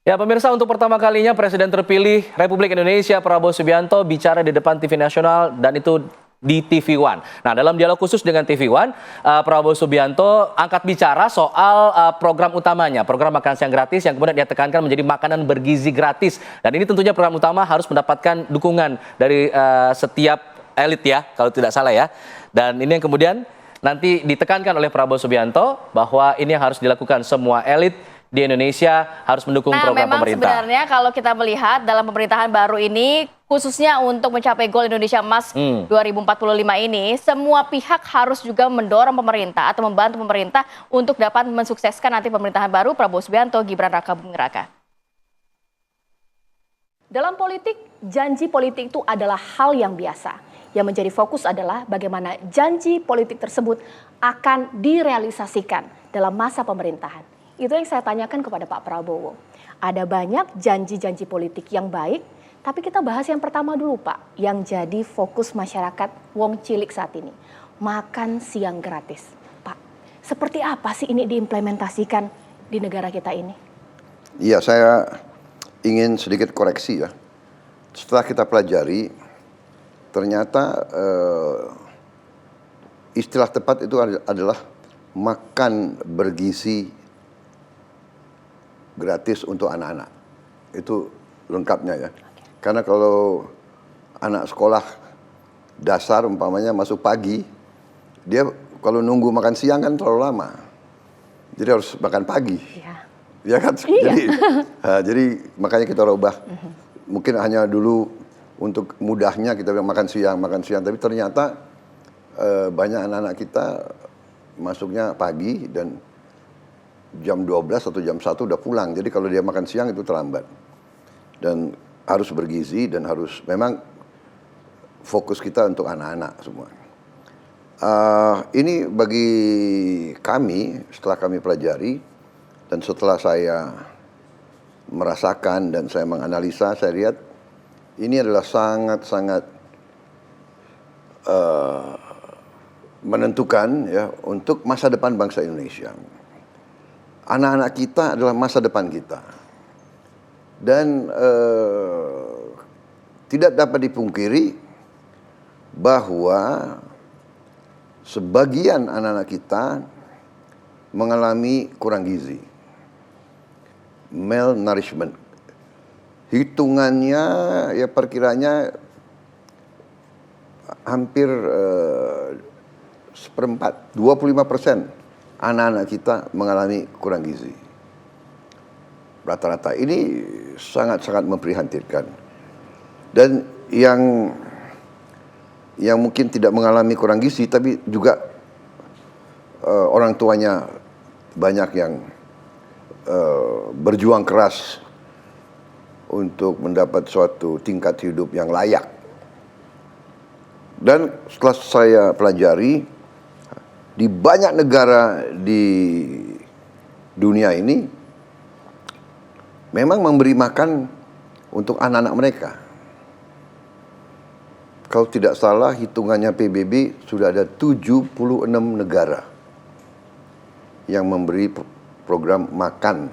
Ya, pemirsa, untuk pertama kalinya Presiden terpilih Republik Indonesia Prabowo Subianto bicara di depan TV nasional dan itu di TV One. Nah, dalam dialog khusus dengan TV One, Prabowo Subianto angkat bicara soal program utamanya, program makan siang gratis yang kemudian dia tekankan menjadi makanan bergizi gratis. Dan ini tentunya program utama harus mendapatkan dukungan dari setiap elit ya, kalau tidak salah ya. Dan ini yang kemudian nanti ditekankan oleh Prabowo Subianto bahwa ini yang harus dilakukan semua elit di Indonesia harus mendukung program memang pemerintah. Sebenarnya kalau kita melihat dalam pemerintahan baru ini, khususnya untuk mencapai goal Indonesia Emas 2045 ini, semua pihak harus juga mendorong pemerintah atau membantu pemerintah untuk dapat mensukseskan nanti pemerintahan baru Prabowo Subianto, Gibran Raka Buming Raka. Dalam politik, janji politik itu adalah hal yang biasa. Yang menjadi fokus adalah bagaimana janji politik tersebut akan direalisasikan dalam masa pemerintahan. Itu yang saya tanyakan kepada Pak Prabowo. Ada banyak janji-janji politik yang baik, tapi kita bahas yang pertama dulu Pak, yang jadi fokus masyarakat Wong Cilik saat ini. Makan siang gratis. Pak, seperti apa sih ini diimplementasikan di negara kita ini? Iya, saya ingin sedikit koreksi ya. Setelah kita pelajari, ternyata istilah tepat itu adalah makan bergizi gratis untuk anak-anak. Itu lengkapnya ya. Karena kalau anak sekolah dasar umpamanya masuk pagi, dia kalau nunggu makan siang kan terlalu lama. Jadi harus makan pagi. Iya. Ya kan? Iya. Jadi makanya kita rubah. Mungkin hanya dulu untuk mudahnya kita makan siang. Tapi ternyata banyak anak-anak kita masuknya pagi dan jam 12 atau jam 1 udah pulang. Jadi kalau dia makan siang itu terlambat. Dan harus bergizi dan harus memang fokus kita untuk anak-anak semua. Ini bagi kami, setelah kami pelajari dan setelah saya merasakan dan saya menganalisa, saya lihat ini adalah sangat-sangat menentukan ya untuk masa depan bangsa Indonesia. Anak-anak kita adalah masa depan kita. Dan tidak dapat dipungkiri bahwa sebagian anak-anak kita mengalami kurang gizi. Malnourishment. Hitungannya ya perkiranya hampir seperempat, 25% anak-anak kita mengalami kurang gizi. Rata-rata ini sangat-sangat memprihatinkan. Dan yang mungkin tidak mengalami kurang gizi, tapi juga orang tuanya banyak yang berjuang keras untuk mendapat suatu tingkat hidup yang layak. Dan setelah saya pelajari, di banyak negara di dunia ini memang memberi makan untuk anak-anak mereka. Kalau tidak salah hitungannya PBB sudah ada 76 negara yang memberi program makan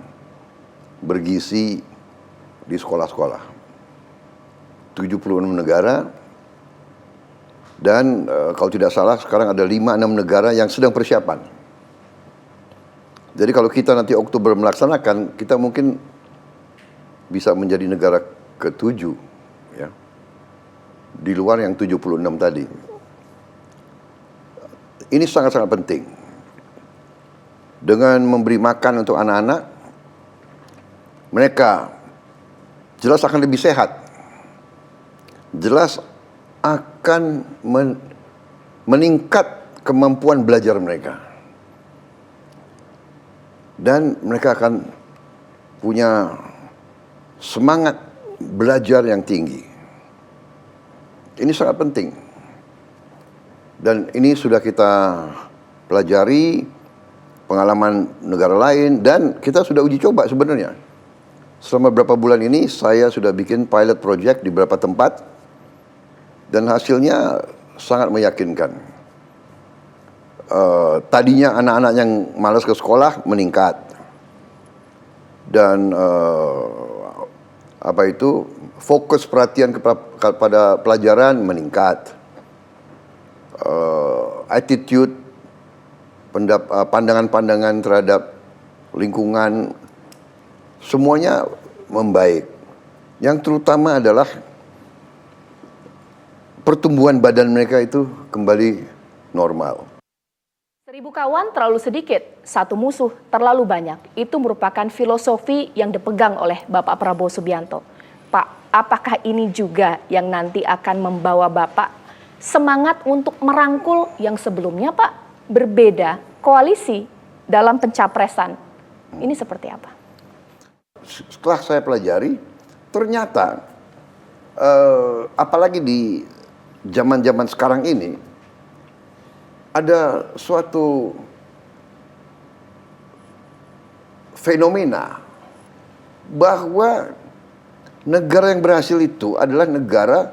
bergizi di sekolah-sekolah. 76 negara. Dan kalau tidak salah sekarang ada 5-6 negara yang sedang persiapan. Jadi kalau kita nanti Oktober melaksanakan, kita mungkin bisa menjadi negara ke-7 ya. Di luar yang 76 tadi. Ini sangat-sangat penting. Dengan memberi makan untuk anak-anak, mereka jelas akan lebih sehat. Jelas akan meningkat kemampuan belajar mereka. Dan mereka akan punya semangat belajar yang tinggi. Ini sangat penting. Dan ini sudah kita pelajari pengalaman negara lain dan kita sudah uji coba sebenarnya. Selama beberapa bulan ini saya sudah bikin pilot project di beberapa tempat. Dan hasilnya sangat meyakinkan. Tadinya anak-anak yang malas ke sekolah meningkat. Dan fokus perhatian kepada pelajaran meningkat, attitude, pandangan-pandangan terhadap lingkungan, semuanya membaik. Yang terutama adalah pertumbuhan badan mereka itu kembali normal. 1000 kawan terlalu sedikit, satu musuh terlalu banyak. Itu merupakan filosofi yang dipegang oleh Bapak Prabowo Subianto. Pak, apakah ini juga yang nanti akan membawa Bapak semangat untuk merangkul yang sebelumnya Pak berbeda koalisi dalam pencapresan? Ini seperti apa? Setelah saya pelajari, ternyata apalagi di zaman-zaman sekarang ini, ada suatu fenomena bahwa negara yang berhasil itu adalah negara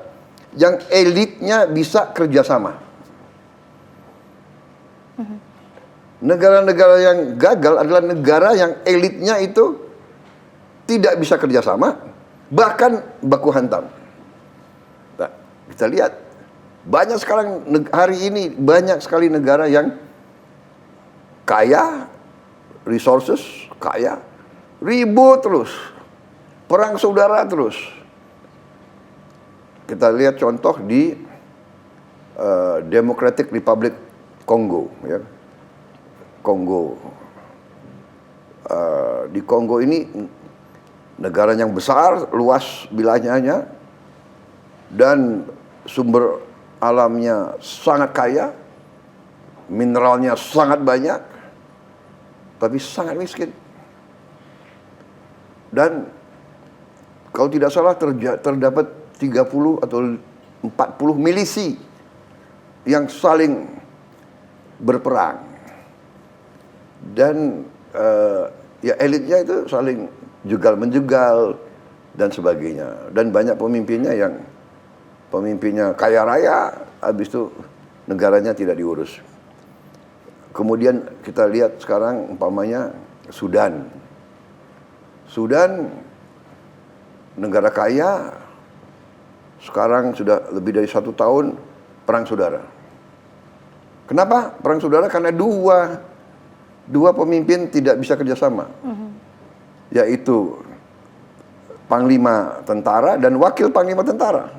yang elitnya bisa kerjasama. Negara-negara yang gagal adalah negara yang elitnya itu tidak bisa kerjasama, bahkan baku hantam. Nah, kita lihat, banyak sekarang hari ini banyak sekali negara yang kaya, resources kaya, ribut terus, perang saudara terus. Kita lihat contoh di Democratic Republic Kongo, ya. Kongo. Di Kongo ini negara yang besar, luas wilayahnya, dan sumber alamnya sangat kaya, mineralnya sangat banyak, tapi sangat miskin. Dan kalau tidak salah terdapat 30 atau 40 milisi yang saling berperang. Dan ya elitnya itu saling jegal-menjegal dan sebagainya. Dan banyak pemimpinnya kaya raya, habis itu negaranya tidak diurus. Kemudian kita lihat sekarang umpamanya Sudan. Sudan negara kaya, sekarang sudah lebih dari 1 tahun perang saudara. Kenapa perang saudara? Karena dua pemimpin tidak bisa kerjasama, yaitu panglima tentara dan wakil panglima tentara.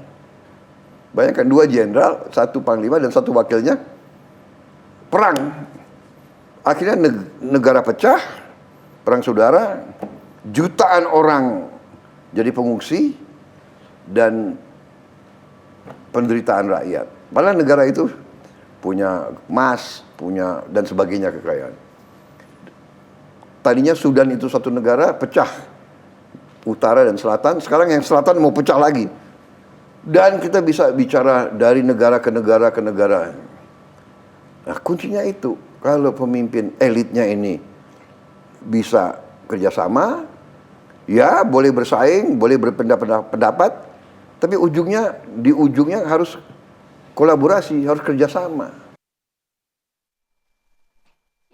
Bayangkan 2 jenderal, 1 panglima dan 1 wakilnya perang. Akhirnya negara pecah, perang saudara, jutaan orang jadi pengungsi dan penderitaan rakyat. Malah negara itu punya emas, punya dan sebagainya kekayaan. Tadinya Sudan itu satu negara, pecah utara dan selatan. Sekarang yang selatan mau pecah lagi. Dan kita bisa bicara dari negara ke negara ke negara. Nah, kuncinya itu, kalau pemimpin elitnya ini bisa kerjasama, ya boleh bersaing, boleh berpendapat, tapi di ujungnya harus kolaborasi, harus kerjasama.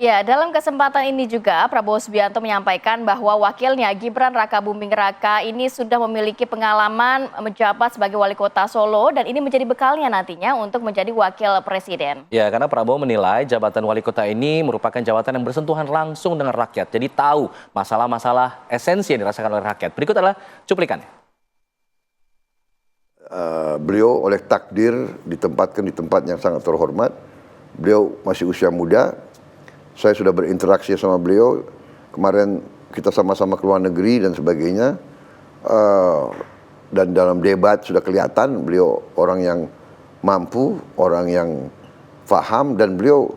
Ya, dalam kesempatan ini juga Prabowo Subianto menyampaikan bahwa wakilnya Gibran Rakabuming Raka ini sudah memiliki pengalaman menjabat sebagai wali kota Solo dan ini menjadi bekalnya nantinya untuk menjadi wakil presiden. Ya, karena Prabowo menilai jabatan wali kota ini merupakan jabatan yang bersentuhan langsung dengan rakyat. Jadi tahu masalah-masalah esensi yang dirasakan oleh rakyat. Berikut adalah cuplikannya. Beliau oleh takdir ditempatkan di tempat yang sangat terhormat. Beliau masih usia muda. Saya sudah berinteraksi sama beliau. Kemarin kita sama-sama ke luar negeri dan sebagainya. Dan dalam debat sudah kelihatan beliau orang yang mampu, orang yang faham, dan beliau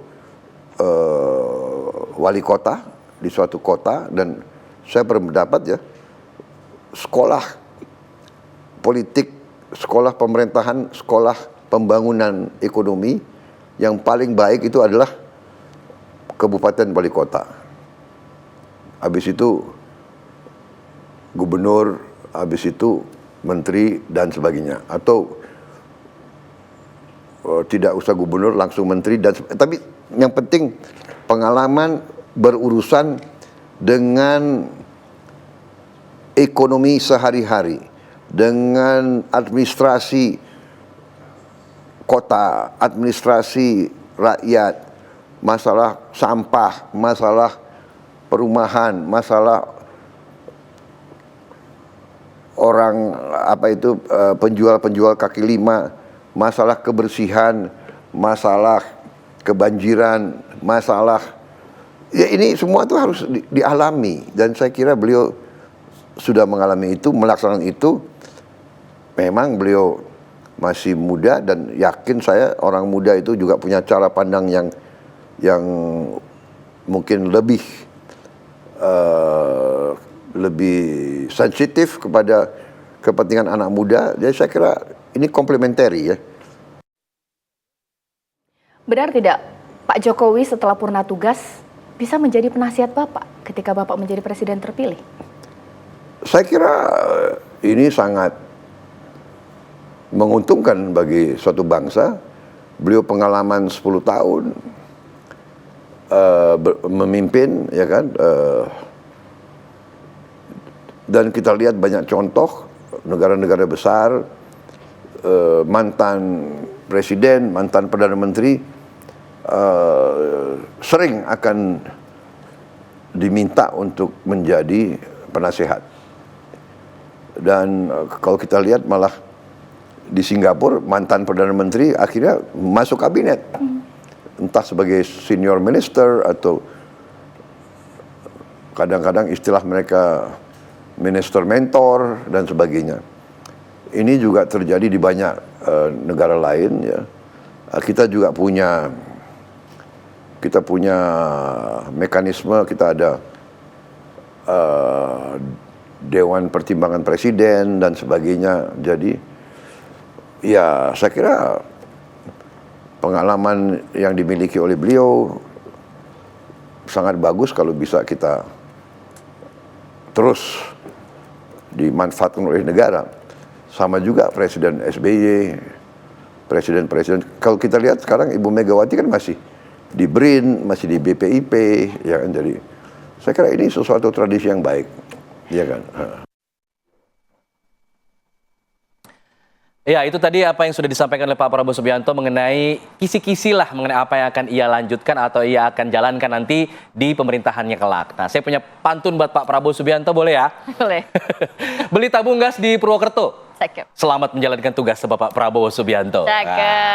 wali kota di suatu kota. Dan saya berpendapat ya, sekolah politik, sekolah pemerintahan, sekolah pembangunan ekonomi yang paling baik itu adalah kabupaten wali kota. Habis itu gubernur, habis itu menteri dan sebagainya. Atau tidak usah gubernur, langsung menteri dan tapi yang penting pengalaman berurusan dengan ekonomi sehari-hari. dengan administrasi kota, administrasi rakyat, masalah sampah, masalah perumahan, masalah orang penjual-penjual kaki lima, masalah kebersihan, masalah kebanjiran, masalah ya ini semua itu harus dialami, dan saya kira beliau sudah mengalami itu, melaksanakan itu. Memang beliau masih muda, dan yakin saya orang muda itu juga punya cara pandang yang mungkin lebih sensitif kepada kepentingan anak muda. Jadi saya kira ini komplementari ya. Benar tidak Pak Jokowi setelah purna tugas bisa menjadi penasihat Bapak ketika Bapak menjadi presiden terpilih? Saya kira ini sangat menguntungkan bagi suatu bangsa. Beliau pengalaman 10 tahun memimpin, ya kan, dan kita lihat banyak contoh negara-negara besar, mantan presiden, mantan perdana menteri sering akan diminta untuk menjadi penasehat. Dan kalau kita lihat malah di Singapura mantan perdana menteri akhirnya masuk kabinet, entah sebagai senior minister atau kadang-kadang istilah mereka minister mentor dan sebagainya. Ini juga terjadi di banyak negara lain ya. Kita juga punya mekanisme, kita ada Dewan Pertimbangan Presiden dan sebagainya. Jadi ya saya kira pengalaman yang dimiliki oleh beliau sangat bagus kalau bisa kita terus dimanfaatkan oleh negara. Sama juga Presiden SBY, presiden-presiden. Kalau kita lihat sekarang Ibu Megawati kan masih di BRIN, masih di BPIP, ya kan. Jadi saya kira ini sesuatu tradisi yang baik, ya kan. Ya, itu tadi apa yang sudah disampaikan oleh Pak Prabowo Subianto mengenai kisi-kisi lah mengenai apa yang akan ia lanjutkan atau ia akan jalankan nanti di pemerintahannya kelak. Nah, saya punya pantun buat Pak Prabowo Subianto, boleh ya? Boleh. Beli tabung gas di Purwokerto. Cakep. Selamat menjalankan tugas Bapak Prabowo Subianto. Cakep.